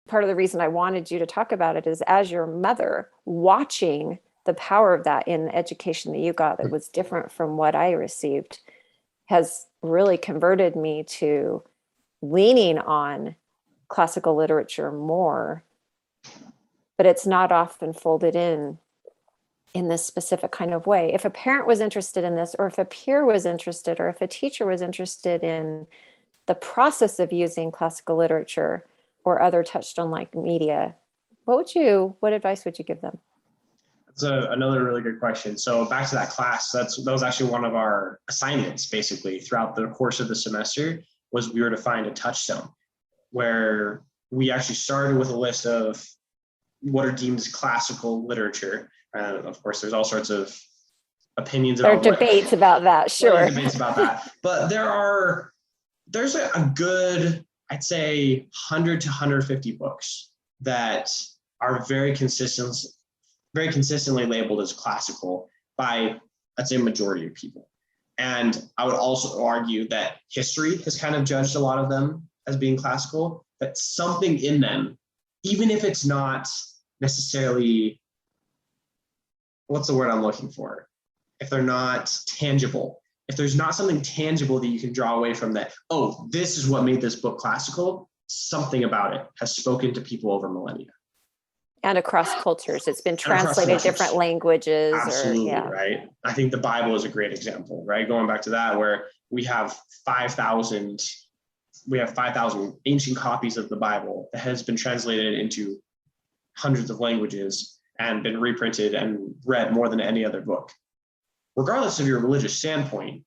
part of the reason I wanted you to talk about it is, as your mother, watching the power of that in the education that you got that was different from what I received has really converted me to leaning on classical literature more, but it's not often folded in this specific kind of way. If a parent was interested in this, or if a peer was interested, or if a teacher was interested in the process of using classical literature or other touchstone-like media, what advice would you give them? That's another really good question. So back to that class, that was actually one of our assignments, basically, throughout the course of the semester, was we were to find a touchstone, where we actually started with a list of what are deemed as classical literature. Of course, there's all sorts of opinions. There are debates about that, sure. Debates about that, but there's a good, I'd say, 100 to 150 books that are very consistently labeled as classical by, I'd say, a majority of people. And I would also argue that history has kind of judged a lot of them as being classical, that something in them, even if it's not necessarily, what's the word I'm looking for? If they're not tangible, if there's not something tangible that you can draw away from that, oh, this is what made this book classical, something about it has spoken to people over millennia. And across cultures. It's been translated different languages. Absolutely, right? I think the Bible is a great example, right? Going back to that, where we have 5,000 ancient copies of the Bible that has been translated into hundreds of languages and been reprinted and read more than any other book. Regardless of your religious standpoint,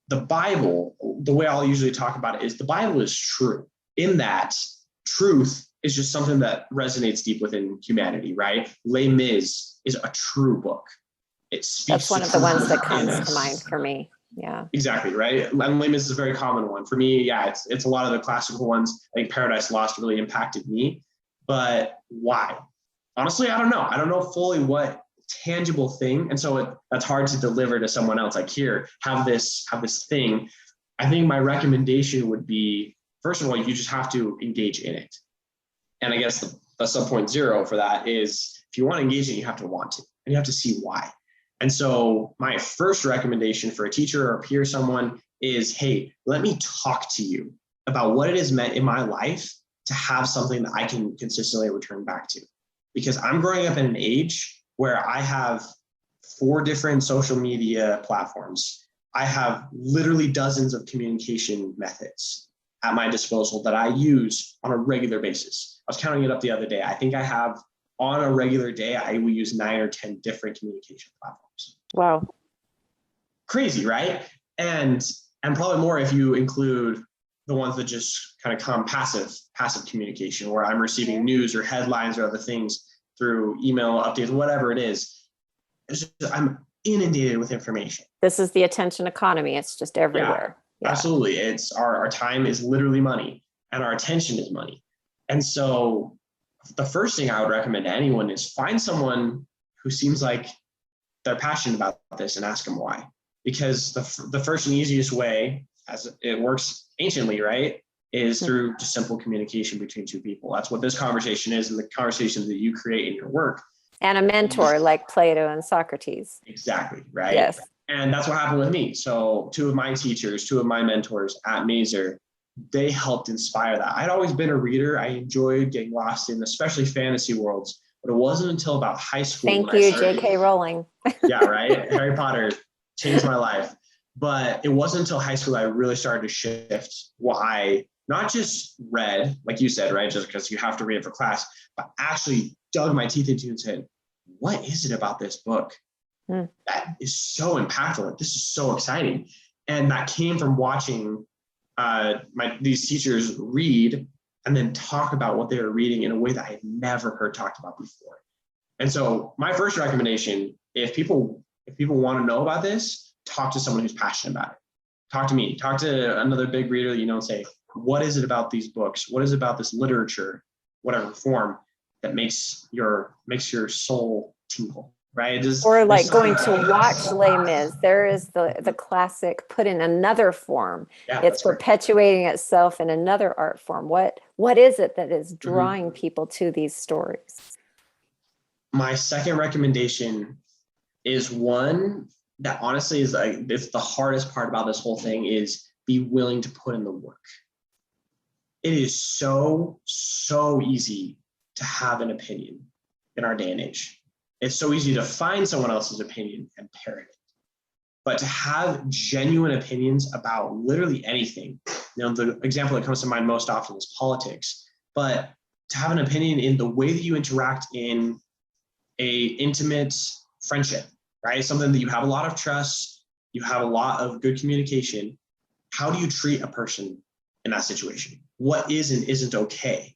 the Bible, the way I'll usually talk about it is the Bible is true, in that truth is just something that resonates deep within humanity, right? Les Mis is a true book. It speaks. That's one of the ones that comes to mind for me. Yeah. Exactly, right? And Les Mis is a very common one. For me, yeah, it's a lot of the classical ones. I think Paradise Lost really impacted me. But why? Honestly, I don't know. I don't know fully what tangible thing. And so that's hard to deliver to someone else. Like, here, have this thing. I think my recommendation would be, first of all, you just have to engage in it. And I guess the sub point zero for that is, if you want to engage in it, you have to want to, and you have to see why. And so my first recommendation for a teacher or a peer, someone, is, hey, let me talk to you about what it has meant in my life to have something that I can consistently return back to. Because I'm growing up in an age where I have 4 different social media platforms. I have literally dozens of communication methods at my disposal that I use on a regular basis. I was counting it up the other day. I think I have, on a regular day, I will use 9 or 10 different communication platforms. Wow. Crazy, right? And probably more if you include the ones that just kind of come passive communication, where I'm receiving news or headlines or other things through email updates, whatever it is. I'm inundated with information. This is the attention economy. It's just everywhere. Yeah. Absolutely. It's our time is literally money, and our attention is money. And so the first thing I would recommend to anyone is find someone who seems like they're passionate about this and ask them why. Because the first and easiest way, as it works anciently, right, is through just simple communication between 2 people. That's what this conversation is, and the conversations that you create in your work. And a mentor like Plato and Socrates. Exactly, right? Yes. And that's what happened with me. So 2 of my teachers, 2 of my mentors at Mazer, they helped inspire that. I'd always been a reader. I enjoyed getting lost in, especially fantasy worlds. But it wasn't until about high school. Thank you, J.K. Rowling. Yeah, right? Harry Potter changed my life. But it wasn't until high school that I really started to shift what I not just read, like you said, right, just because you have to read it for class, but actually dug my teeth into and said, what is it about this book that is so impactful? Like, this is so exciting. And that came from watching these teachers read and then talk about what they were reading in a way that I had never heard talked about before. And so my first recommendation, if people want to know about this, talk to someone who's passionate about it. Talk to me, talk to another big reader, and say, what is it about these books? What is it about this literature, whatever form, that makes your soul tingle? right? Or There's like going to something. watch Les Mis, there is the classic put in another form. Yeah, It's that's great. perpetuating itself in another art form. What is it that is Mhm. drawing people to these stories? My second recommendation is one that honestly is like, it's the hardest part about this whole thing, is be willing to put in the work. It is so easy to have an opinion in our day and age. It's so easy to find someone else's opinion and parrot it. But to have genuine opinions about literally anything, the example that comes to mind most often is politics, but to have an opinion in the way that you interact in a intimate friendship, right? Something that you have a lot of trust, you have a lot of good communication. How do you treat a person in that situation? What is and isn't okay?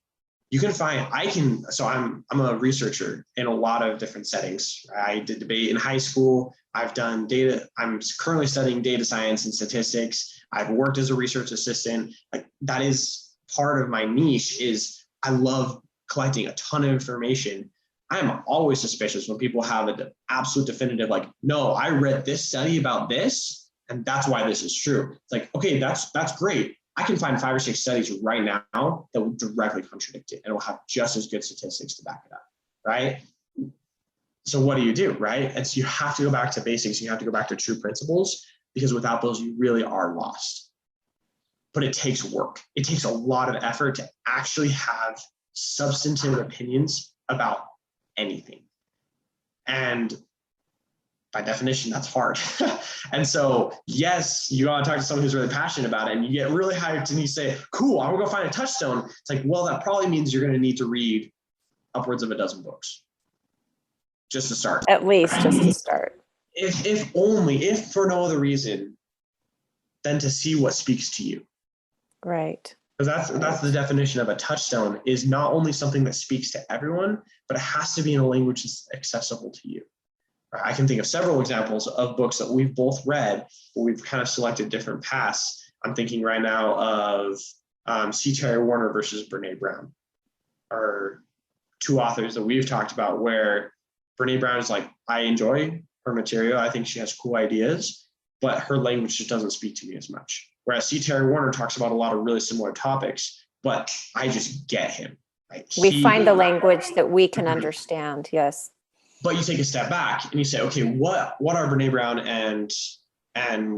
You can find, so I'm a researcher in a lot of different settings. I did debate in high school. I've done data. I'm currently studying data science and statistics. I've worked as a research assistant. Like, that is part of my niche. Is I love collecting a ton of information. I'm always suspicious when people have an absolute definitive, like, no, I read this study about this, and that's why this is true. It's like, okay, that's great. I can find 5 or 6 studies right now that will directly contradict it and will have just as good statistics to back it up, right? So what do, right? And so you have to go back to basics. You have to go back to true principles, because without those, you really are lost. But it takes work. It takes a lot of effort to actually have substantive opinions about anything. And by definition, that's hard. And so, yes, you want to talk to someone who's really passionate about it, and you get really hyped and you say, cool, I'm going to go find a touchstone. It's like, well, that probably means you're going to need to read upwards of a dozen books just to start. At least just to start. If for no other reason than to see what speaks to you. Right. Because that's the definition of a touchstone, is not only something that speaks to everyone, but it has to be in a language that's accessible to you. I can think of several examples of books that we've both read where we've kind of selected different paths. I'm thinking right now of C. Terry Warner versus Brene Brown, are 2 authors that we've talked about, where Brene Brown is like, I enjoy her material. I think she has cool ideas, but her language just doesn't speak to me as much. Whereas C. Terry Warner talks about a lot of really similar topics, but I just get him. Right? We find the language that we can understand. Yes. But you take a step back and you say, okay, what are Brene Brown and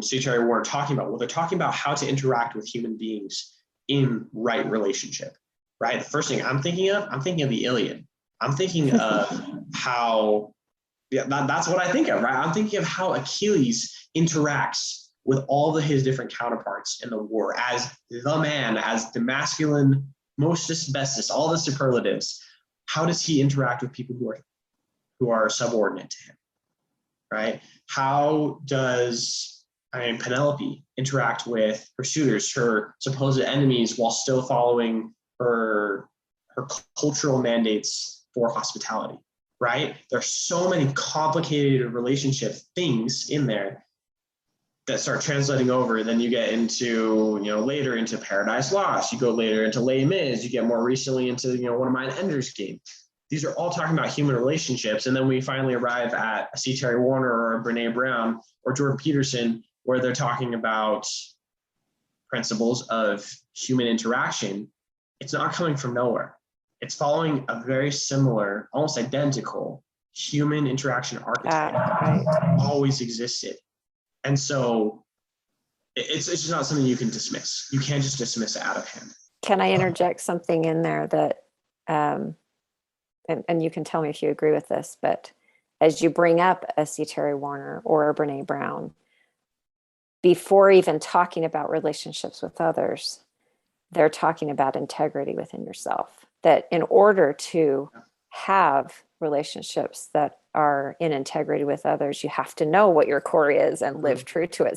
C. Terry Warner talking about? Well, they're talking about how to interact with human beings in right relationship, right? The first thing I'm thinking of the Iliad. I'm thinking of how, that's what I think of, right? I'm thinking of how Achilles interacts with all of his different counterparts in the war as the man, as the masculine, mostest, bestest, all the superlatives. How does he interact with people who are subordinate to him, right? How does Penelope interact with her suitors, her supposed enemies, while still following her cultural mandates for hospitality, right? There's so many complicated relationship things in there that start translating over. Then you get into, later into Paradise Lost, you go later into Les Mis, you get more recently into, one of mine, Ender's Game. These are all talking about human relationships. And then we finally arrive at a C. Terry Warner or a Brene Brown or Jordan Peterson, where they're talking about principles of human interaction. It's not coming from nowhere. It's following a very similar, almost identical human interaction archetype that always existed. And so it's just not something you can dismiss. You can't just dismiss it out of hand. Can I interject something in there that, and you can tell me if you agree with this, but as you bring up a C. Terry Warner or a Brene Brown, before even talking about relationships with others, they're talking about integrity within yourself. That in order to have relationships that are in integrity with others, you have to know what your core is and live true to it.